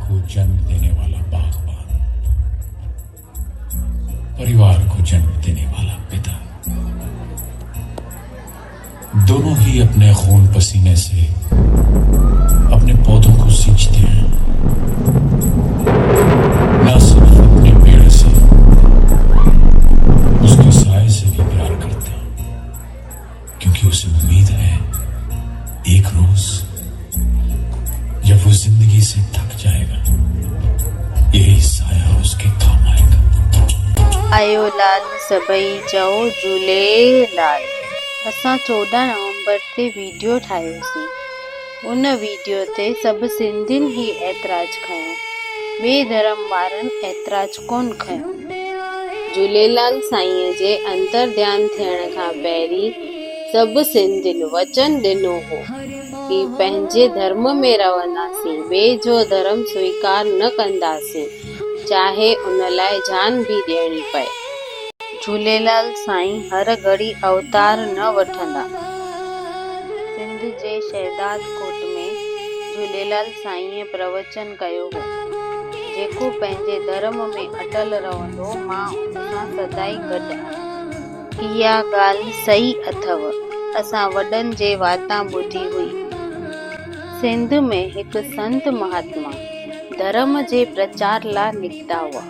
को जन्म देने वाला बागबान, परिवार को जन्म देने वाला पिता, दोनों ही अपने खून पसीने से अपने पौधों को सींचते हैं, न सिर्फ अपने पेड़ से, उसके साए से भी प्यार करते हैं, क्योंकि उसे उम्मीद है एक रोज जब वो जिंदगी से थक जाएगा, यही साया उसके काम आएगा। आयो लाल सभई चओ झूलेलाल। असां 14 नवंबर ते वीडियो ठाहियोसीं। उन वीडियो ते सभु सिंधियुनि ही ऐतराज़ खयो, ॿिए धर्म वारनि ऐतराज़ कोन खयो। झूलेलाल साईंअ जे अंतर ध्यान थियण खां पहिरीं सभु सिंधियुनि वचन ॾिनो हो कि पंहिंजे धर्म में रहंदासीं, ॿिए जो धर्म स्वीकार न कंदासीं, चाहे उन लाइ जान भी ॾियणी पए। झूलेलाल साईं हर घड़ी अवतार न वठंदा। सिंध जे शहदाद कोट में झूलेलाल साईं प्रवचन कयो हो, जेको पंहिंजे धर्म में अटल रहंदो, मां उन सां सदाई गॾु आहियां। इहा ॻाल्हि सही अथव, असां वॾनि जे वातां ॿुधी हुई। सिंध में हिकु संत महात्मा धर्म जे प्रचार लाइ निकिता हुआ।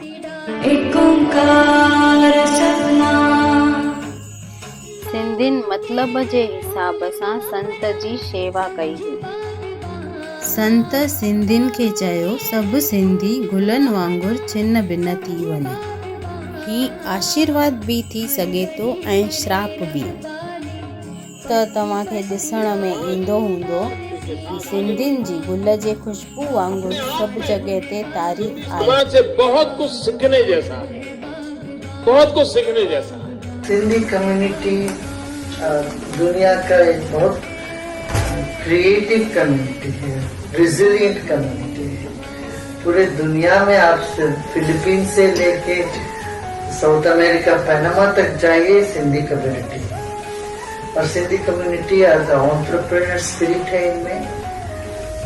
सिंधियुनि मतलब जे हिसाब सां संत जी शेवा कई हुई। संत सिंधियुनि खे चयो, सभु सिंधी गुलनि वांगुरु छिन्न भिन्न थी वञे। ही आशीर्वाद भी थी सघे थो ऐं श्राप भी। त तव्हांखे ॾिसण में ईंदो हूंदो कि सिंधियुनि जी गुल जे खुशबू वांगुरु सभु जगह ते तारीफ़ आहे। समाज से बहुत कुछ सीखने जैसा है, बहुत कुछ सीखने जैसा है। सिंधी कम्युनिटी दुनिया का एक बहुत क्रिएटिव कम्युनिटी है, रिजिलियंट कम्युनिटी है। पूरे दुनिया में आप फिलीपीन से लेके साउथ अमेरिका, पनामा तक जाइए, सिंधी कम्युनिटी। और Sindhi community as entrepreneur spirit है, इनमें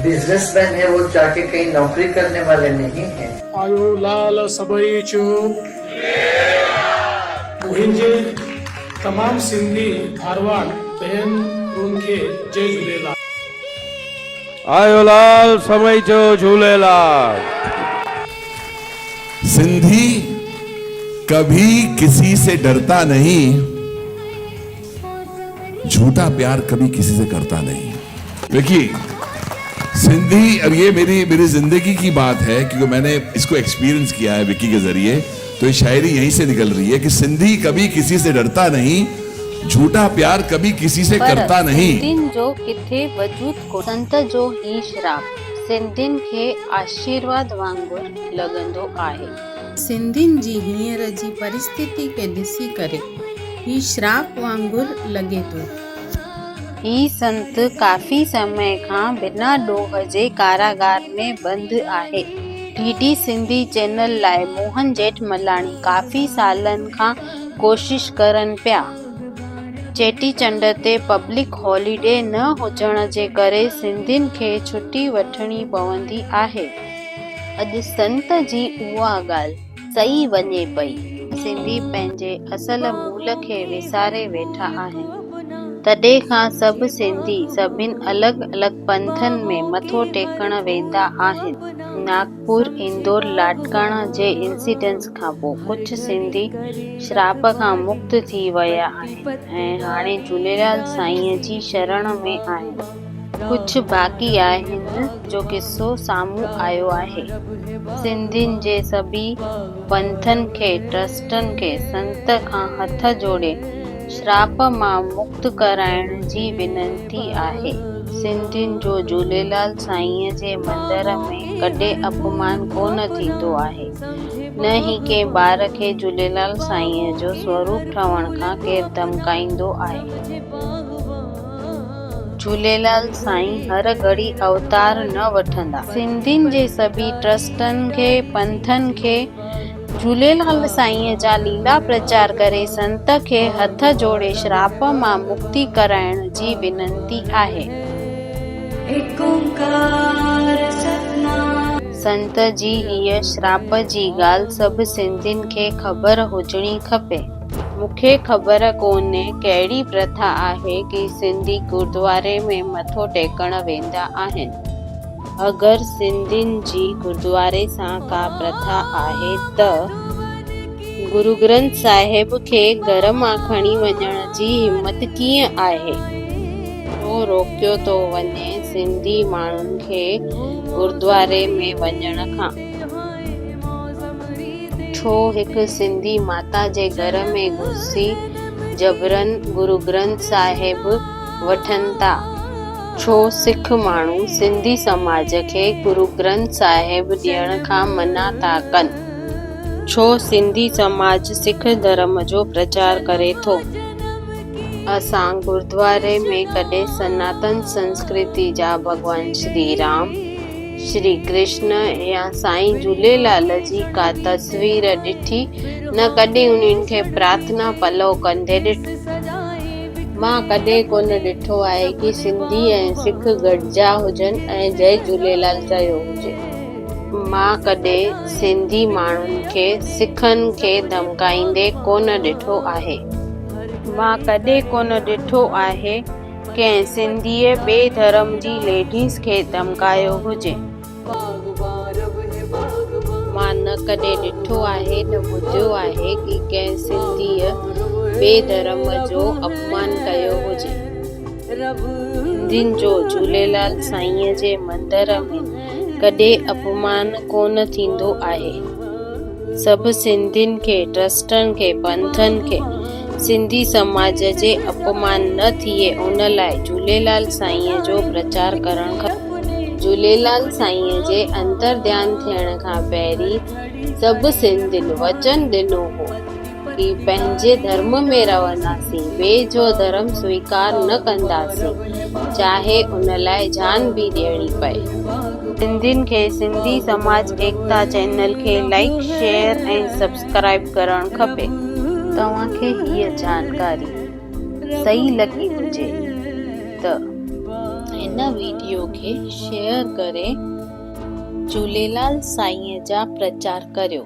बिजनेसमैन है, वो जाके कहीं नौकरी करने वाले नहीं है। आयो लाल सभई चो मुंहिंजे तमाम सिंधी धारवाड़ बहन उनके जय झूलेलाल। आयो लाल सभई चो झूलेलाल। सिंधी कभी किसी से डरता नहीं, झूठा प्यार कभी किसी से करता नहीं। देखिए सिंधी, अब ये मेरी जिंदगी की बात है, क्योंकि मैंने इसको एक्सपीरियंस किया है विकी के जरिए, तो ये शायरी यहीं से निकल रही है कि सिंधी कभी किसी से डरता नहीं, झूठा प्यार कभी किसी से करता नहीं। सिंधियुनि जो किथे वजूद को संत जो ही श्राप सिंधियुनि खे आशीर्वाद वांगुरु लॻंदो आहे। सिंधियुनि जी हींअर जी परिस्थिति खे ॾिसी करे ही श्राप वांगुरु लॻे थो। ही संत काफ़ी समय खां बिना ॾोह जे कारागार में बंदि आहे। डीडी सिंधी चैनल लाइ मोहन जेठमलाणी काफ़ी सालनि खां कोशिश करनि पिया। चेटीचंड ते पब्लिक हॉलीडे न हुजण जे करे सिंधियुनि खे छुटी वठणी पवंदी आहे। अॼु संत जी उहा ॻाल्हि सही वञे पई। सिंधी पंहिंजे असल मूल खे विसारे वेठा आहिनि। तॾहिं खां सभु सिंधी सभिनि अलॻि अलॻि पंथनि में मथो टेकण वेंदा आहिनि। नागपुर इंदौर लाटकाणा जे इंसिडेंट्स खां पोइ कुझु सिंधी श्राप खां मुक्त थी विया आहिनि ऐं हाणे झूलेलाल साईंअ जी शरण में आहिनि। कुझु बाक़ी आहिनि जो किस्सो साम्हूं आयो आहे। सिंधियुनि जे सभी पंथनि खे, ट्रस्टनि खे संत खां हथ जोड़े श्राप मां मुक्त कराइण जी विनंती आहे। सिंधियुनि जो झूलेलाल साईंअ जे मंदर में कॾहिं अपमान कोन थींदो आहे, न ही कंहिं ॿार खे झूलेलाल साईंअ जो स्वरूप ठहण खां केरु धमकाईंदो आहे। झूलेलाल साईं हर घड़ी अवतार न वठंदा। सिंधियुनि जे सभी ट्रस्टनि खे, पंथनि खे झूलेलाल साईंअ जा लीला प्रचार करे संत खे हथ जोड़े श्राप मां मुक्ति कराइण जी विनंती आहे। संत जी हीअ श्राप जी ॻाल्हि सभु सिंधियुनि खे ख़बर हुजणी खपे। मूंखे ख़बर कोन्हे कहिड़ी प्रथा आहे कि सिंधी गुरुद्वारे में मथो टेकण वेंदा आहिनि। अगरि सिंधियुनि जी गुरुद्वारे सां का प्रथा आहे त गुरु ग्रंथ साहिब खे घर मां खणी वञण जी हिम्मत कीअं आहे? छो रोकियो थो वञे सिंधी माण्हुनि खे गुरुद्वारे में वञण खां? छो हिकु सिंधी माता जे घर में घुसी जबरन गुरु ग्रंथ साहिब वठनि था? छो सिख माण्हू सिंधी समाज खे गुरु ग्रंथ साहिब ॾियण खां मना था कनि? छो सिंधी समाज सिख धर्म जो प्रचार करे थो? असां गुरुद्वारे में कॾहिं सनातन संस्कृति जा भॻवान श्री राम, श्री कृष्ण या साईं झूलेलाल जी का तस्वीर ॾिठी न कॾहिं उन्हनि खे प्रार्थना पलव कंदे ॾिठो। मां कॾहिं कोन ॾिठो आहे कि सिंधी ऐं सिख गॾिजा हुजनि ऐं जय झूलेलाल चयो हुजे। मां कॾहिं सिंधी माण्हुनि खे सिखनि खे धमकाईंदे कोन ॾिठो आहे। मां कॾहिं कोन ॾिठो आहे कंहिं सिंधीअ ॿिए धर्म जी लेडीज़ खे धमकायो हुजे। मां न कॾहिं ॾिठो आहे न ॿुधियो आहे कि कंहिं सिंधीअ ॿिए धर्म जो अपमान कयो हुजे। सिंधियुनि जो झूलेलाल साईंअ जे मंदर में कॾहिं अपमान कोन थींदो आहे। सभु सिंधियुनि खे, ट्रस्टनि खे, पंथनि खे सिंधी समाज जे अपमान न थिए उन लाइ झूलेलाल साईंअ जो प्रचार करणु खपे। झूलेलाल साईंअ जे अंतर्ध्यान थियण खां पहिरीं सभु सिंधियुनि वचन ॾिनो हो कि पंहिंजे धर्म में रहंदासीं, ॿिए जो धर्म स्वीकार न कंदासीं, चाहे उन लाइ जान भी ॾियणी पए। सिंधियुनि खे सिंधी समाज एकता चैनल खे लाइक, शेयर ऐं सब्सक्राइब करणु खपे। तव्हांखे हीअ जानकारी सही लॻी हुजे त हिन वीडियो खे शेयर करे झूलेलाल साईंअ जा प्रचार करियो।